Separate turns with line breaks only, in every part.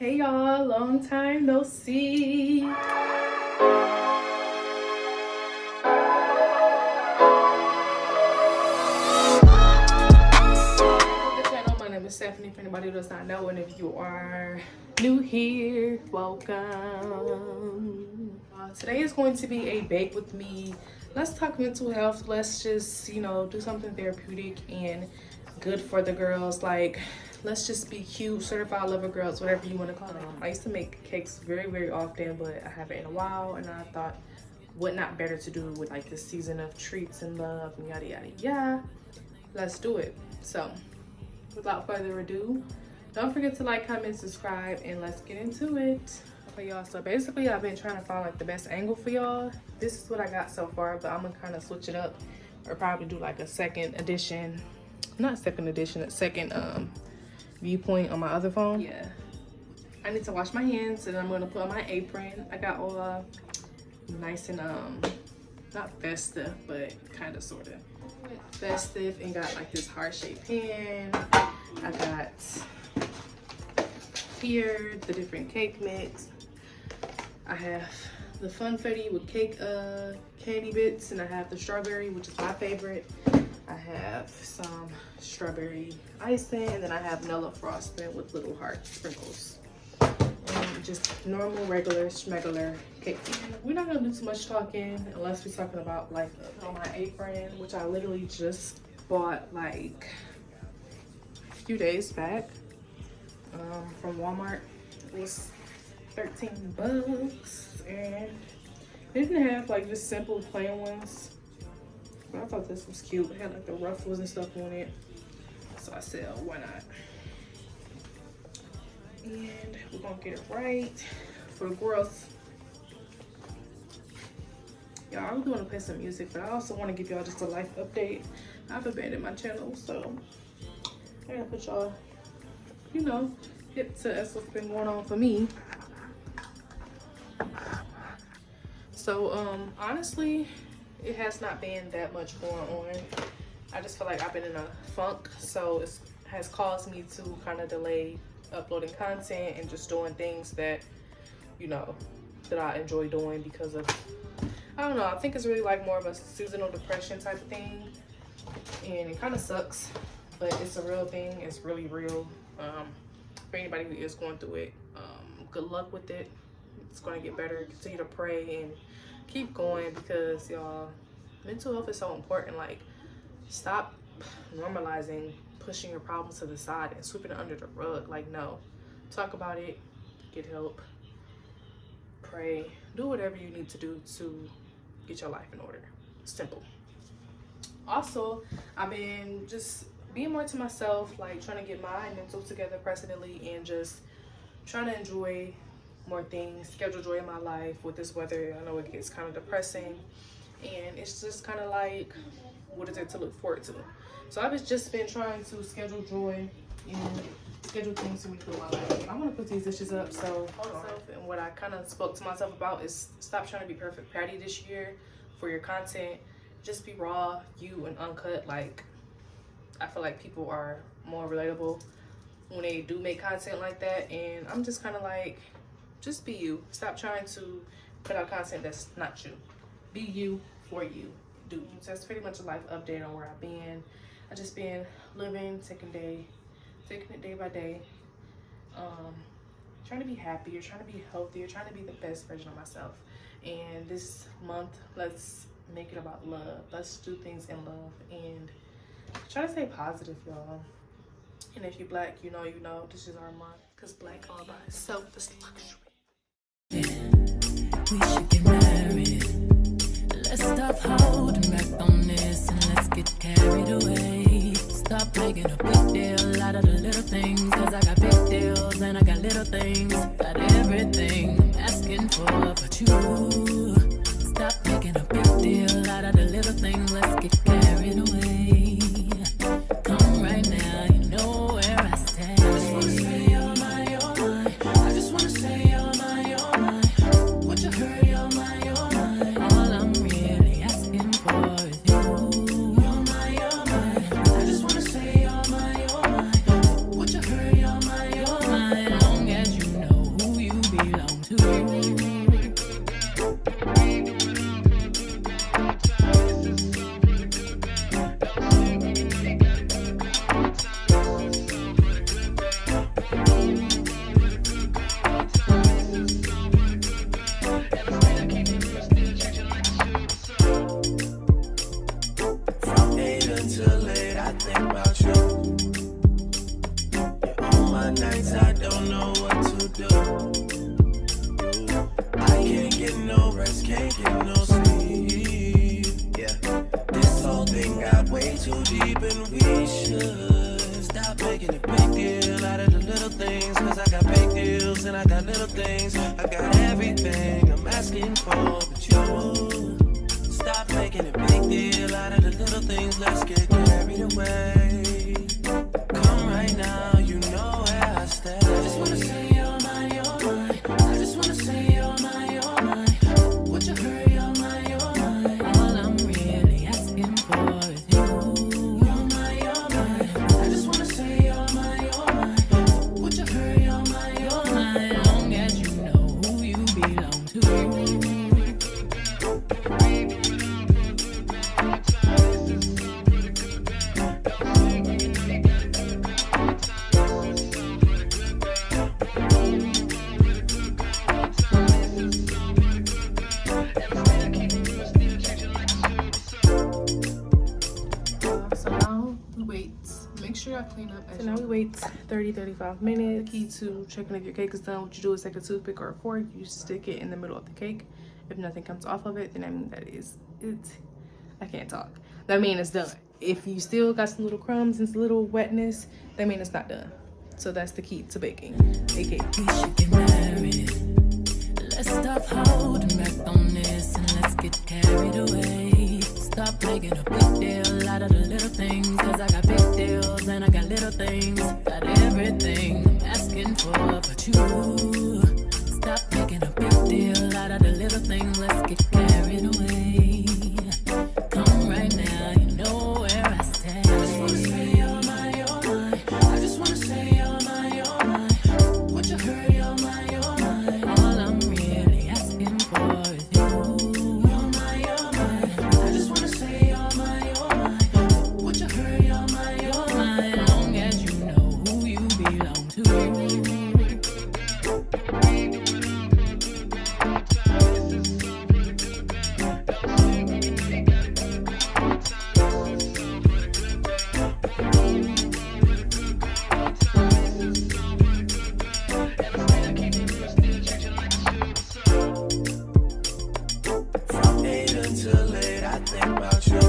Hey y'all, long time no see. Welcome to the channel. My name is Stephanie. If anybody does not know, and if you are new here, welcome. Today is going to be a bake with me. Let's talk mental health. Let's just, do something therapeutic and good for the girls. Like, let's just be cute, certified lover girls, whatever you want to call them. I used to make cakes very, very often, but I haven't in a while, and I thought, what not better to do with like this season of treats and love and yada yada yada. Let's do it. So, without further ado, don't forget to like, comment, subscribe, and let's get into it. Okay, y'all. So basically, I've been trying to find like the best angle for y'all. This is what I got so far, but I'm gonna kind of switch it up, or probably do like a second viewpoint on my other phone. Yeah, I need to wash my hands, and I'm gonna put on my apron. I got all nice and not festive, but kind of sort of festive, and got like this heart-shaped pan. I got here the different cake mix. I have the funfetti with cake candy bits, and I have the strawberry, which is my favorite. I have some strawberry icing, and then I have vanilla frosting with little heart sprinkles. And just normal, regular, schmegular cake. We're not gonna do too much talking unless we're talking about like on my apron, which I literally just bought like a few days back from Walmart. It was 13 bucks, and they didn't have like just simple plain ones. But I thought this was cute. It had like the ruffles and stuff on it. So I said, oh, why not? And we're gonna get it right for the girls. Y'all, I really want to play some music, but I also want to give y'all just a life update. I've abandoned my channel, so I gotta put y'all, hip to that's what's been going on for me. So, honestly, it has not been that much going on. I just feel like I've been in a funk, so it has caused me to kind of delay uploading content and just doing things that, that I enjoy doing because of, I don't know, I think it's really like more of a seasonal depression type of thing, and it kind of sucks, but it's a real thing. It's really real. For anybody who is going through it, good luck with it. It's going to get better. Continue to pray and keep going, because y'all, mental health is so important. Like, stop normalizing pushing your problems to the side and sweeping it under the rug. Like, no, talk about it, get help, pray, do whatever you need to do to get your life in order. Simple. Also, I've been just being more to myself, like trying to get my mental together personally, and just trying to enjoy more things, schedule joy in my life with this weather. I know it gets kind of depressing, and it's just kind of like, what is there to look forward to? So I've just been trying to schedule joy and schedule things to me through my life. I'm gonna put these dishes up. So and what I kind of spoke to myself about is stop trying to be perfect patty this year for your content. Just be raw, you, and uncut. Like, I feel like people are more relatable when they do make content like that, and I'm just kind of like, just be you. Stop trying to put out content that's not you. Be you for you. Do you. So that's pretty much a life update on where I've been. I just been living, taking it day by day. Trying to be happier, trying to be healthier, trying to be the best version of myself. And this month, let's make it about love. Let's do things in love and try to stay positive, y'all. And if you're black, you know, this is our month, because black all by itself is luxury.
We should get married. Let's stop holding back on this and let's get carried away. Stop making a big deal out of the little things, cause I got big deals and I got little things. Got everything I'm asking for but you. Stop making a big deal out of the little things, let's get carried away. Come right now, you know where I stand. I just wanna say you're mine, you're mine. I just wanna say you're mine, you're mine. Would you hurry, you're mine, you're mine. All I'm really asking for is you. You're mine, you're mine. I just wanna say you're mine, you're mine. Would you hurry, you're mine, you're mine. Long as you know
I got little things. I got everything I'm asking for, but you stop making a big deal out of the little things. Let's get carried away. Come right now, you know where I stand. I just wanna say you're mine, you're mine. I just wanna say you're mine, you're mine. Would you hurry, you're mine, you're mine.
All I'm really asking for is you.
You're mine, you're mine. I just wanna say you're mine, you're mine. Would you hurry, you're mine, you're mine.
As long as you know who you belong to.
So now we wait. Make sure I clean up. So now we wait 30-35 minutes. The key to checking if your cake is done, what you do is take a toothpick or a fork, you stick it in the middle of the cake. If nothing comes off of it, then I mean that is it. I can't talk. That means it's done. If you still got some little crumbs and some little wetness, that means it's not done. So that's the key to baking a cake.
We should get married. Let's stop holding back on this and let's get carried away. Stop making a big deal out of the little things, cause I got big deals and I got little things. Got everything I'm asking for, but you stop making a big deal out of the little things. Let's get carried away. Come right now, you know where I stand.
I just wanna say you're mine, you're mine. I just wanna say you're mine, you're mine. Would you hurry, you're mine, you're mine.
All I'm really asking for is you.
You're mine, you're mine. I just wanna say you're mine, you're mine. Would you hurry, you're mine, you're mine.
As long as you know who you belong to.
From 8 until late, I think about you.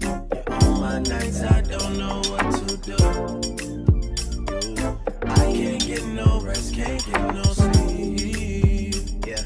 You're on my nights, I don't know what to do. I can't get no rest, can't get no sleep. Yeah,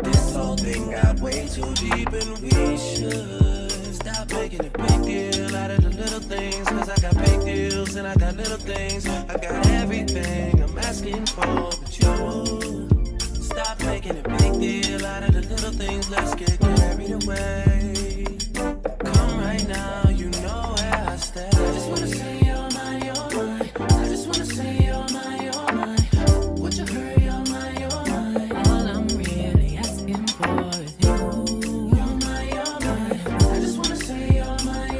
this whole thing got way too deep, and we should stop making a big deal out of the little things. Cause I got big deals and I got little things. I got everything I'm asking for, but you stop making a big deal out of the little things. Let's get carried away. Come right now, you know where I stand. I just wanna say you're mine, you're mine. I just wanna say you're mine, you're mine. Would you hurry, you're mine, you're mine.
All I'm really asking for is you.
You're mine, you're mine. I just wanna say you're mine,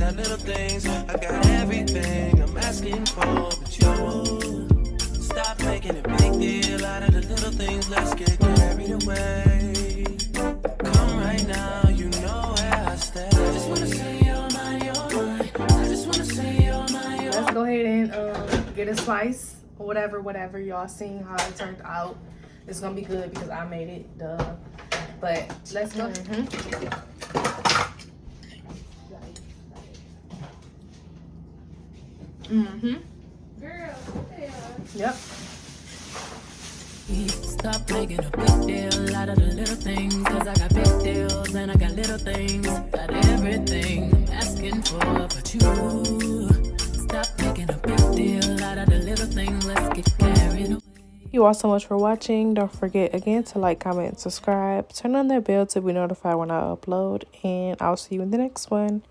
got little things. I got everything I'm asking for, but you stop making a big deal out of the little things. Let's get carried away. Come right now, you know where I stay. I just wanna say you're mine, you're mine. I just wanna say you're mine, you're mine.
Let's go ahead and get a slice or whatever y'all seen how it turned out. It's gonna be good because I made it, duh. But let's go. Girl, yep.
Stop making a big deal out of the little things, cause I got big deals and I got little things. Got everything I'm asking for, but you stop making a big deal out of the little things. Let's get carried away.
Thank you all so much for watching. Don't forget again to like, comment, and subscribe. Turn on that bell to be notified when I upload, and I'll see you in the next one.